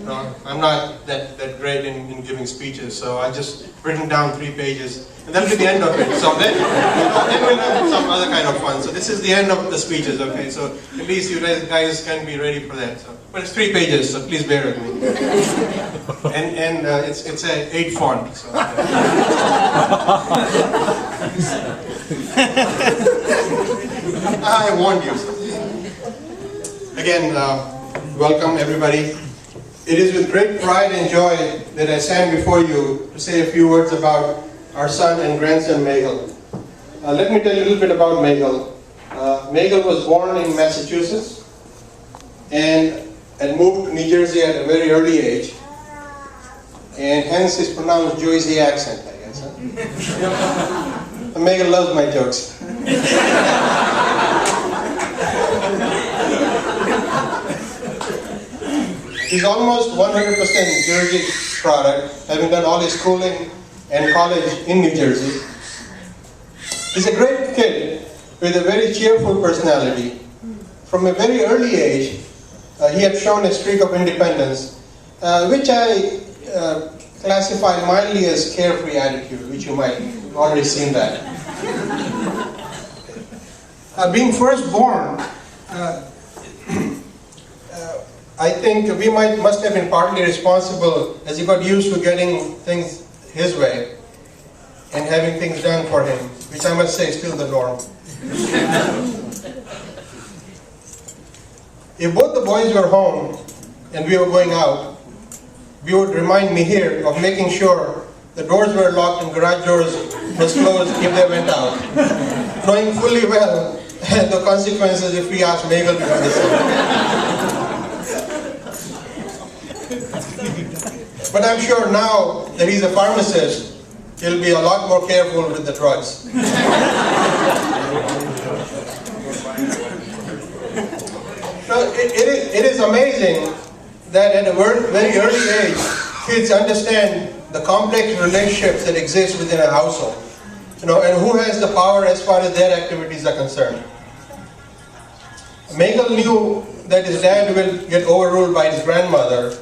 No, I'm not that great in giving speeches, so I just written down 3 pages, and that'll be the end of it. So then we'll have some other kind of fun. So this is the end of the speeches, okay? So at least you guys can be ready for that. So, but it's 3 pages, so please bear with me. And it's a 8 font. So, I warned you. Again, welcome everybody. It is with great pride and joy that I stand before you to say a few words about our son and grandson Megal. Let me tell you a little bit about Megal. Megal was born in Massachusetts and moved to New Jersey at a very early age, and hence his pronounced Jersey accent, I guess. Huh? Megal loves my jokes. He's almost 100% Jersey product, having done all his schooling and college in New Jersey. He's a great kid with a very cheerful personality. From a very early age, he had shown a streak of independence, which I classify mildly as carefree attitude, which you might have already seen that. Being firstborn, I think we must have been partly responsible as he got used to getting things his way and having things done for him, which I must say is still the norm. If both the boys were home and we were going out, we would remind me here of making sure the doors were locked and garage doors were closed if they went out, knowing fully well the consequences if we asked Megal to do the same. But I'm sure now that he's a pharmacist, he'll be a lot more careful with the drugs. So it is amazing that at a very early age, kids understand the complex relationships that exist within a household, and who has the power as far as their activities are concerned. Megal knew that his dad will get overruled by his grandmother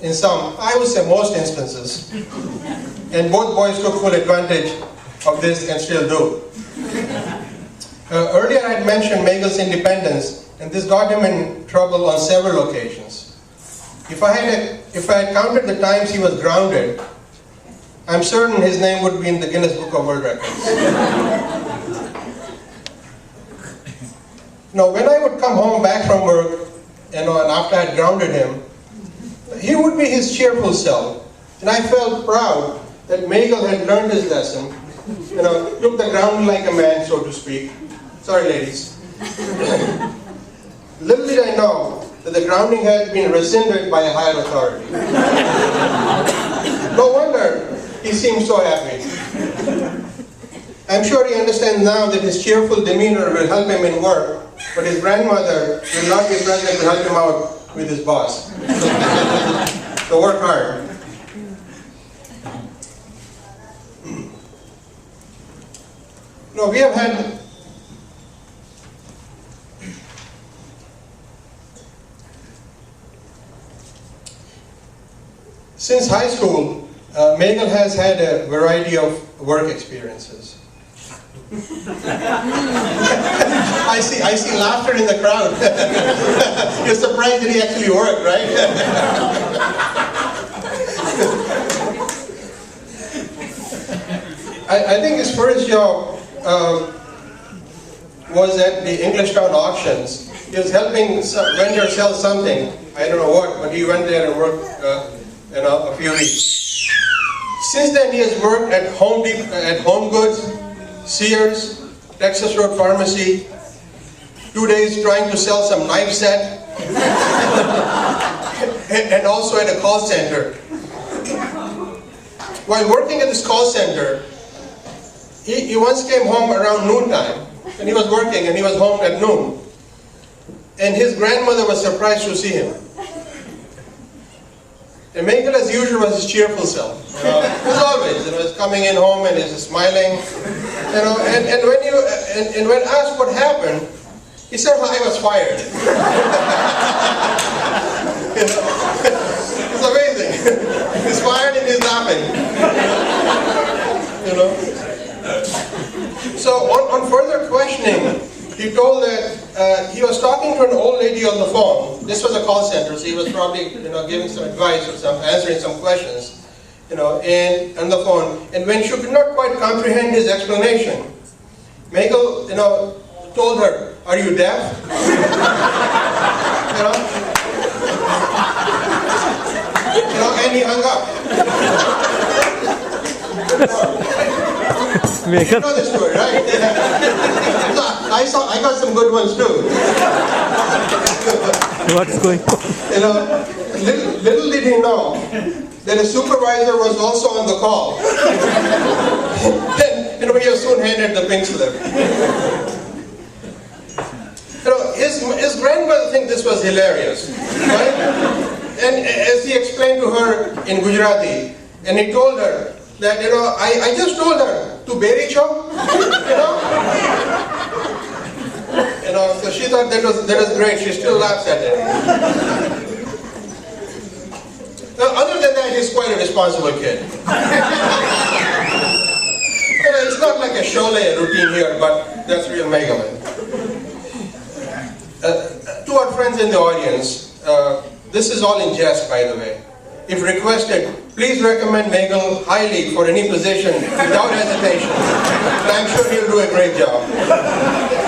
in some, I would say most instances, and both boys took full advantage of this and still do. Earlier I had mentioned Megal's independence, and this got him in trouble on several occasions. If I had counted the times he was grounded, I'm certain his name would be in the Guinness Book of World Records. Now, when I would come home back from work, and after I had grounded him, he would be his cheerful self, and I felt proud that Megal had learned his lesson, took the ground like a man, so to speak. Sorry, ladies. Little did I know that the grounding had been rescinded by a higher authority. No wonder he seemed so happy. I'm sure he understands now that his cheerful demeanor will help him in work, but his grandmother will not be present to help him out with his boss. So work hard. No, we have had since high school, Megal has had a variety of work experiences. I see laughter in the crowd. You're surprised that he actually worked, right? I think his first job was at the Englishtown auctions. He was helping some vendor sell something. I don't know what, but he went there and worked a few weeks. Since then, he has worked at Home Goods, Sears, Texas Road Pharmacy, 2 days trying to sell some knife set, and also at a call center. While working at this call center, he once came home around noontime, and he was working, and he was home at noon. And his grandmother was surprised to see him. And Megal, as usual, was his cheerful self. As always, he was coming in home and he's smiling. And when asked what happened, he said, "Well, I was fired." laughing. You know. So on further questioning, he told that he was talking to an old lady on the phone. This was a call center, so he was probably giving some advice or answering some questions, and on the phone. And when she could not quite comprehend his explanation, Megal, told her, "Are you deaf?" And he hung up. You know the story, right? I got some good ones too. What's going on? Little did he know that a supervisor was also on the call. And he was soon handed the pink slip. His grandmother thinks this was hilarious, right? And as he explained to her in Gujarati, and he told her that, I just told her to bury cho, so she thought that was great. She still laughs at it. Now, other than that, he's quite a responsible kid. It's not like a Sholay routine here, but that's real Megal. To our friends in the audience, this is all in jest, by the way. If requested, please recommend Megal highly for any position without hesitation. And I'm sure he'll do a great job.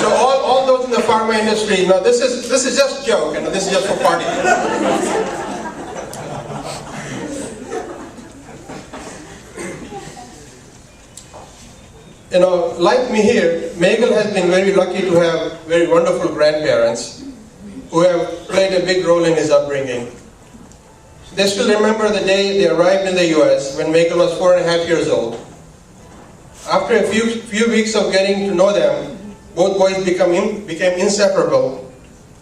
So all those in the pharma industry, this is just a joke, this is just for party. Like me here, Megal has been very lucky to have very wonderful grandparents who have played a big role in his upbringing. They still remember the day they arrived in the US when Megal was 4.5 years old. After a few weeks of getting to know them, both boys became inseparable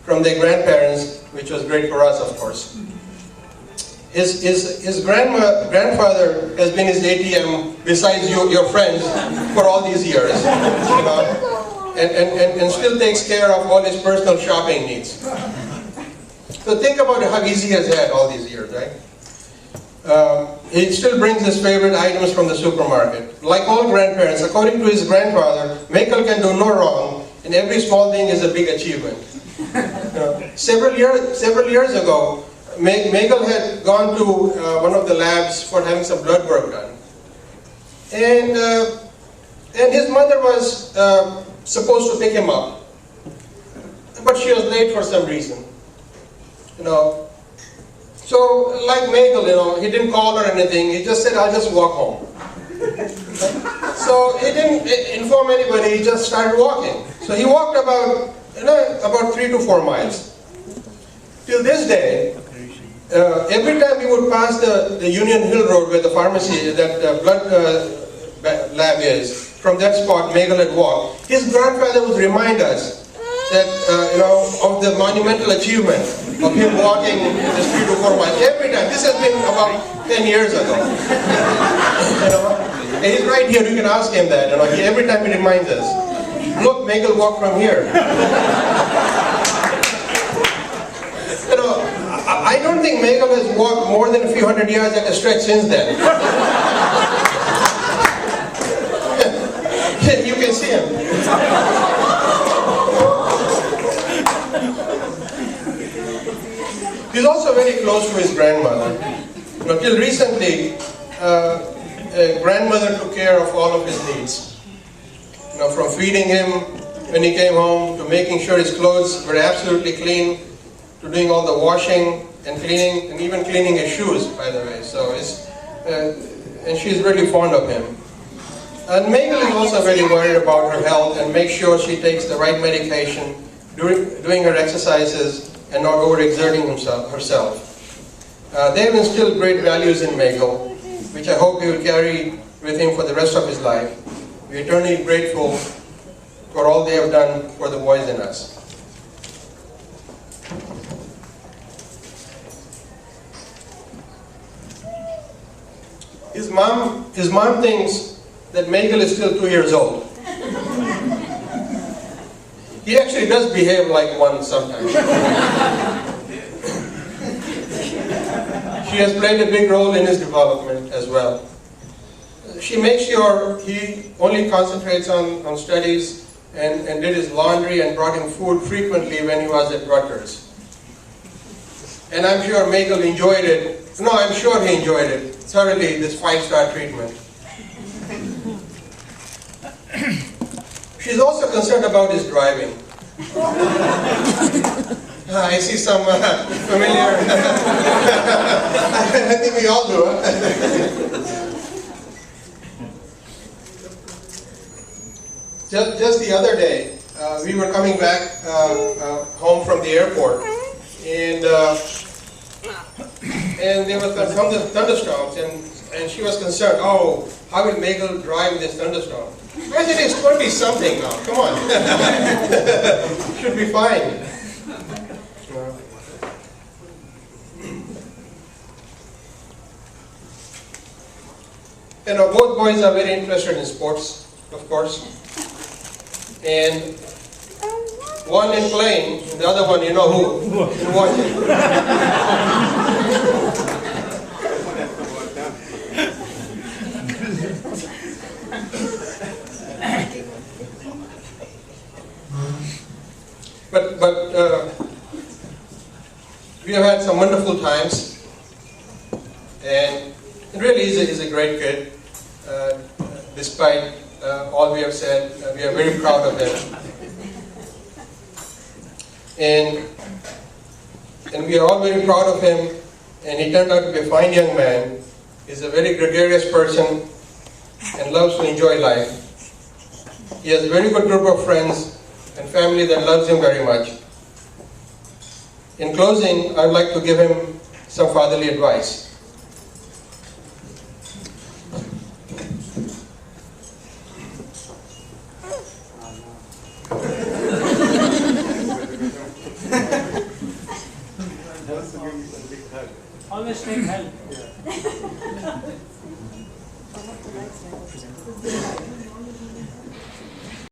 from their grandparents, which was great for us, of course. His grandfather has been his ATM besides your friends for all these years, and still takes care of all his personal shopping needs. So think about how easy he has had all these years, right? He still brings his favorite items from the supermarket. Like all grandparents, according to his grandfather, Megal can do no wrong, and every small thing is a big achievement. Several years ago, Megal had gone to one of the labs for having some blood work done. And his mother was supposed to pick him up. But she was late for some reason. So, like Megal, he didn't call her anything. He just said, "I'll just walk home." So he didn't inform anybody. He just started walking. So he walked about 3 to 4 miles. Till this day, every time he would pass the Union Hill Road where the pharmacy, that blood lab is, from that spot Megal had walked, his grandfather would remind us that, of the monumental achievement of him walking just 3 to 4 miles. Every time. This has been about 10 years ago. And he's right here, you can ask him that. Every time he reminds us, "Look, Megal walked from here." I don't think Megal has walked more than a few hundred yards at a stretch since then. You can see him. He's also very close to his grandmother. Till recently, grandmother took care of all of his needs. From feeding him when he came home, to making sure his clothes were absolutely clean, to doing all the washing and cleaning, and even cleaning his shoes, by the way. So and she's really fond of him. And Megal is also very worried about her health and makes sure she takes the right medication, doing her exercises, and not overexerting herself. They have instilled great values in Megal, which I hope he will carry with him for the rest of his life. We're eternally grateful for all they have done for the boys in us. His mom thinks that Megal is still 2 years old. He actually does behave like one sometimes. She has played a big role in his development as well. she makes sure he only concentrates on studies and did his laundry and brought him food frequently when he was at Rutgers. And I'm sure Megal enjoyed it. No, I'm sure he enjoyed it thoroughly, this 5-star treatment. She's also concerned about his driving. I see some familiar. I think we all do. Just the other day, we were coming back home from the airport, and there were thunderstorms, and she was concerned. Oh, how will Megal drive in this thunderstorm? I said, it's 20-something now. Come on, should be fine. You know, both boys are very interested in sports, of course. And one in playing, and the other one, you know who, in watching. But we have had some wonderful times, and really he's a great kid. Despite all we have said, we are very proud of him. And we are all very proud of him, and he turned out to be a fine young man. He's a very gregarious person and loves to enjoy life. He has a very good group of friends and family that loves him very much. In closing, I would like to give him some fatherly advice. Always take help.